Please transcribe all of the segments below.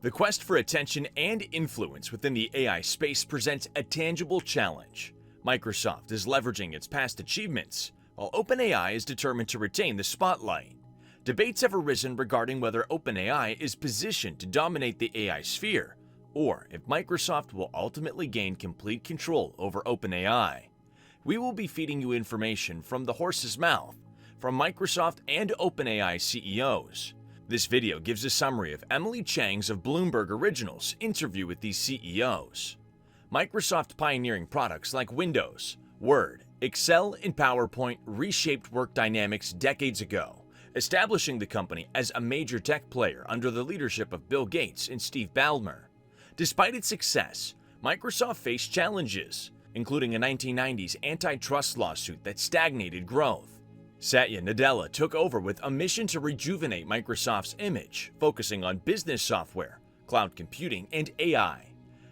The quest for attention and influence within the AI space presents a tangible challenge. Microsoft is leveraging its past achievements, while OpenAI is determined to retain the spotlight. Debates have arisen regarding whether OpenAI is positioned to dominate the AI sphere, or if Microsoft will ultimately gain complete control over OpenAI. We will be feeding you information from the horse's mouth, from Microsoft and OpenAI CEOs. This video gives a summary of Emily Chang's of Bloomberg Originals interview with these CEOs. Microsoft pioneering products like Windows, Word, Excel, and PowerPoint reshaped work dynamics decades ago, establishing the company as a major tech player under the leadership of Bill Gates and Steve Ballmer. Despite its success, Microsoft faced challenges, including a 1990s antitrust lawsuit that stagnated growth. Satya Nadella took over with a mission to rejuvenate Microsoft's image, focusing on business software, cloud computing, and AI.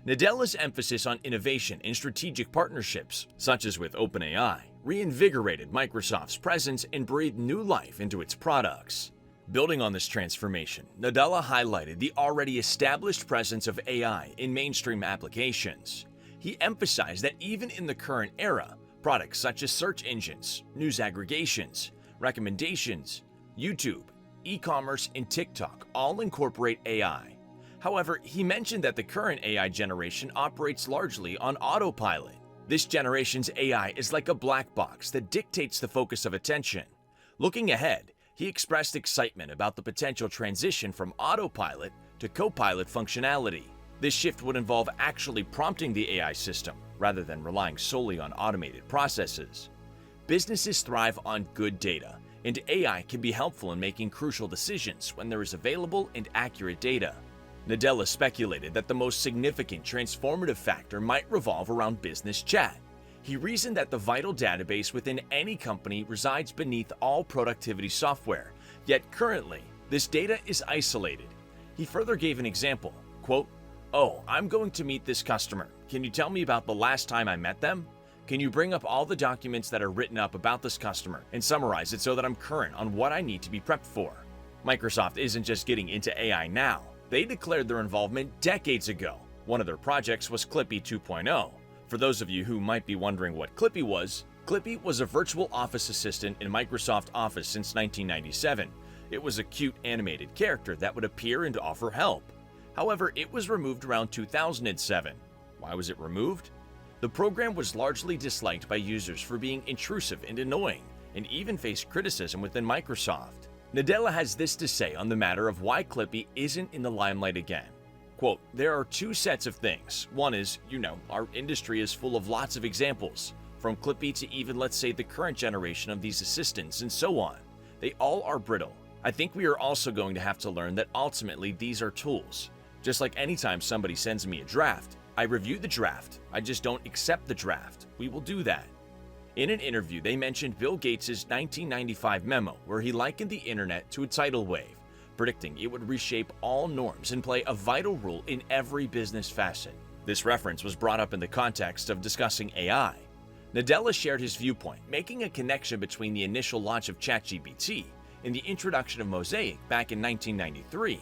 Nadella's emphasis on innovation and strategic partnerships, such as with OpenAI, reinvigorated Microsoft's presence and breathed new life into its products. Building on this transformation, Nadella highlighted the already established presence of AI in mainstream applications. He emphasized that even in the current era, products such as search engines, news aggregations, recommendations, YouTube, e-commerce, and TikTok all incorporate AI. However, he mentioned that the current AI generation operates largely on autopilot. This generation's AI is like a black box that dictates the focus of attention. Looking ahead, he expressed excitement about the potential transition from autopilot to co-pilot functionality. This shift would involve actually prompting the AI system, rather than relying solely on automated processes. Businesses thrive on good data, and AI can be helpful in making crucial decisions when there is available and accurate data. Nadella speculated that the most significant transformative factor might revolve around business chat. He reasoned that the vital database within any company resides beneath all productivity software, yet currently, this data is isolated. He further gave an example, quote, "Oh, I'm going to meet this customer. Can you tell me about the last time I met them? Can you bring up all the documents that are written up about this customer and summarize it so that I'm current on what I need to be prepped for?" Microsoft isn't just getting into AI now. They declared their involvement decades ago. One of their projects was Clippy 2.0. For those of you who might be wondering what Clippy was a virtual office assistant in Microsoft Office since 1997. It was a cute animated character that would appear and offer help. However, it was removed around 2007. Why was it removed? The program was largely disliked by users for being intrusive and annoying, and even faced criticism within Microsoft. Nadella has this to say on the matter of why Clippy isn't in the limelight again. Quote, "There are two sets of things. One is, our industry is full of lots of examples, from Clippy to even, let's say, the current generation of these assistants and so on. They all are brittle. I think we are also going to have to learn that ultimately these are tools. Just like anytime somebody sends me a draft, I review the draft. I just don't accept the draft. We will do that." In an interview, they mentioned Bill Gates' 1995 memo where he likened the internet to a tidal wave, predicting it would reshape all norms and play a vital role in every business facet. This reference was brought up in the context of discussing AI. Nadella shared his viewpoint, making a connection between the initial launch of ChatGPT and the introduction of Mosaic back in 1993.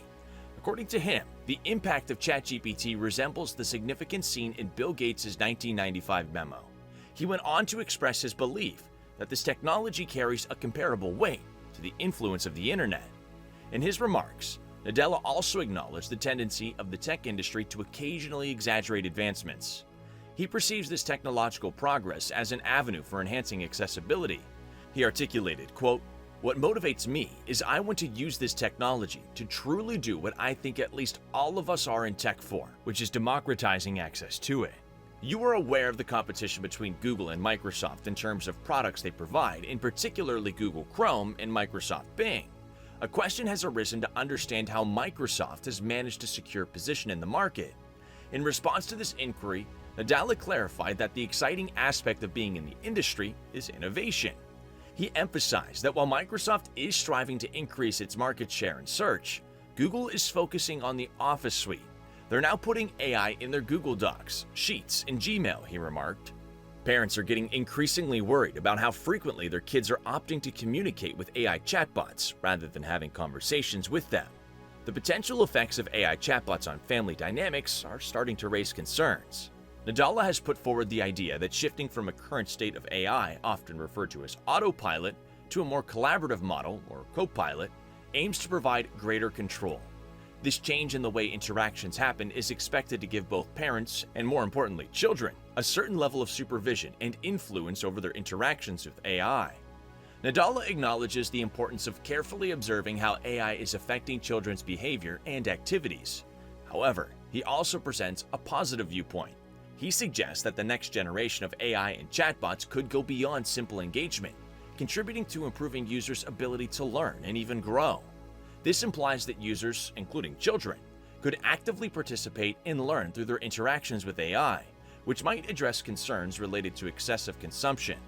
According to him, the impact of ChatGPT resembles the significance seen in Bill Gates' 1995 memo. He went on to express his belief that this technology carries a comparable weight to the influence of the internet. In his remarks, Nadella also acknowledged the tendency of the tech industry to occasionally exaggerate advancements. He perceives this technological progress as an avenue for enhancing accessibility. He articulated, quote, "What motivates me is I want to use this technology to truly do what I think at least all of us are in tech for, which is democratizing access to it." You are aware of the competition between Google and Microsoft in terms of products they provide, in particularly Google Chrome and Microsoft Bing. A question has arisen to understand how Microsoft has managed to secure position in the market. In response to this inquiry, Nadella clarified that the exciting aspect of being in the industry is innovation. He emphasized that while Microsoft is striving to increase its market share in search, Google is focusing on the Office suite. They're now putting AI in their Google Docs, Sheets, and Gmail, he remarked. Parents are getting increasingly worried about how frequently their kids are opting to communicate with AI chatbots rather than having conversations with them. The potential effects of AI chatbots on family dynamics are starting to raise concerns. Nadella has put forward the idea that shifting from a current state of AI, often referred to as autopilot, to a more collaborative model, or copilot, aims to provide greater control. This change in the way interactions happen is expected to give both parents, and more importantly, children, a certain level of supervision and influence over their interactions with AI. Nadella acknowledges the importance of carefully observing how AI is affecting children's behavior and activities. However, he also presents a positive viewpoint. He suggests that the next generation of AI and chatbots could go beyond simple engagement, contributing to improving users' ability to learn and even grow. This implies that users, including children, could actively participate and learn through their interactions with AI, which might address concerns related to excessive consumption.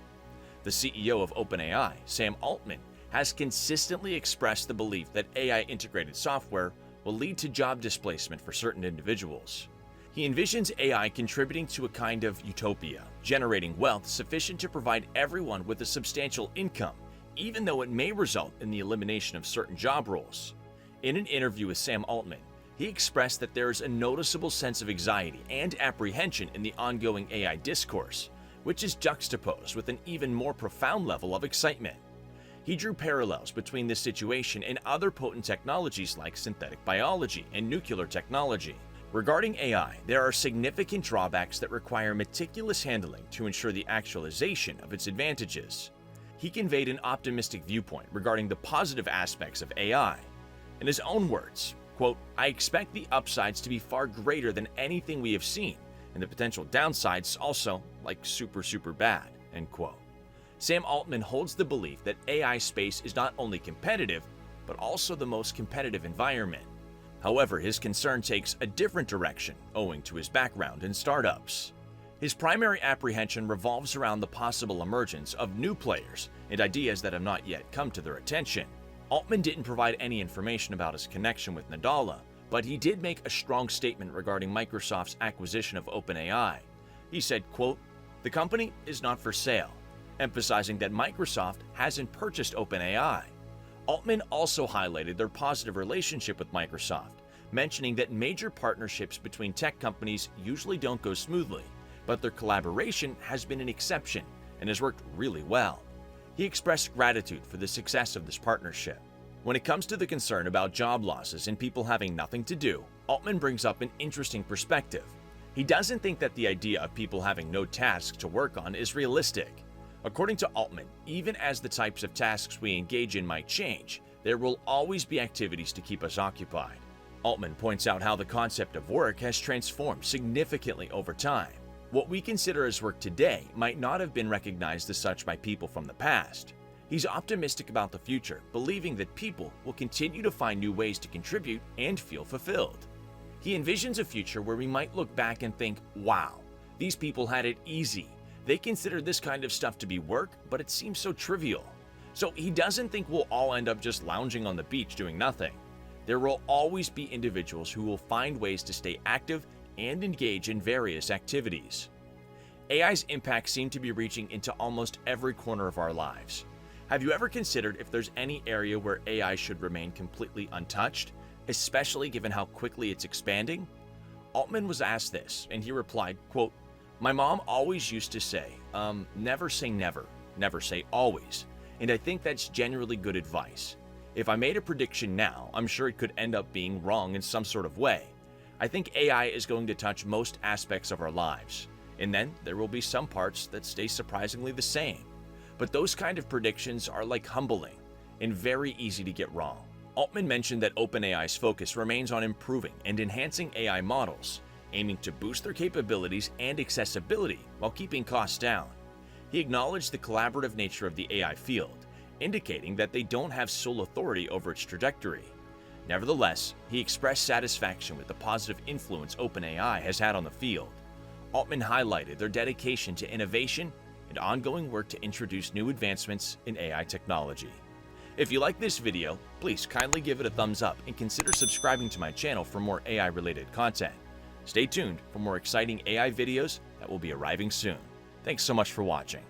The CEO of OpenAI, Sam Altman, has consistently expressed the belief that AI-integrated software will lead to job displacement for certain individuals. He envisions AI contributing to a kind of utopia, generating wealth sufficient to provide everyone with a substantial income, even though it may result in the elimination of certain job roles. In an interview with Sam Altman, he expressed that there is a noticeable sense of anxiety and apprehension in the ongoing AI discourse, which is juxtaposed with an even more profound level of excitement. He drew parallels between this situation and other potent technologies like synthetic biology and nuclear technology. Regarding AI, there are significant drawbacks that require meticulous handling to ensure the actualization of its advantages. He conveyed an optimistic viewpoint regarding the positive aspects of AI. In his own words, quote, "I expect the upsides to be far greater than anything we have seen, and the potential downsides also, like super bad," end quote. Sam Altman holds the belief that AI space is not only competitive, but also the most competitive environment. However, his concern takes a different direction, owing to his background in startups. His primary apprehension revolves around the possible emergence of new players and ideas that have not yet come to their attention. Altman didn't provide any information about his connection with Nadella, but he did make a strong statement regarding Microsoft's acquisition of OpenAI. He said, quote, "The company is not for sale," emphasizing that Microsoft hasn't purchased OpenAI. Altman also highlighted their positive relationship with Microsoft, mentioning that major partnerships between tech companies usually don't go smoothly, but their collaboration has been an exception and has worked really well. He expressed gratitude for the success of this partnership. When it comes to the concern about job losses and people having nothing to do, Altman brings up an interesting perspective. He doesn't think that the idea of people having no tasks to work on is realistic. According to Altman, even as the types of tasks we engage in might change, there will always be activities to keep us occupied. Altman points out how the concept of work has transformed significantly over time. What we consider as work today might not have been recognized as such by people from the past. He's optimistic about the future, believing that people will continue to find new ways to contribute and feel fulfilled. He envisions a future where we might look back and think, wow, these people had it easy. They consider this kind of stuff to be work, but it seems so trivial. So he doesn't think we'll all end up just lounging on the beach doing nothing. There will always be individuals who will find ways to stay active and engage in various activities. AI's impact seems to be reaching into almost every corner of our lives. Have you ever considered if there's any area where AI should remain completely untouched, especially given how quickly it's expanding? Altman was asked this, and he replied, quote, "My mom always used to say, never say never, never say always, and I think that's generally good advice. If I made a prediction now, I'm sure it could end up being wrong in some sort of way. I think AI is going to touch most aspects of our lives, and then there will be some parts that stay surprisingly the same. But those kind of predictions are like humbling and very easy to get wrong." Altman mentioned that OpenAI's focus remains on improving and enhancing AI models, aiming to boost their capabilities and accessibility while keeping costs down. He acknowledged the collaborative nature of the AI field, indicating that they don't have sole authority over its trajectory. Nevertheless, he expressed satisfaction with the positive influence OpenAI has had on the field. Altman highlighted their dedication to innovation and ongoing work to introduce new advancements in AI technology. If you like this video, please kindly give it a thumbs up and consider subscribing to my channel for more AI-related content. Stay tuned for more exciting AI videos that will be arriving soon. Thanks so much for watching.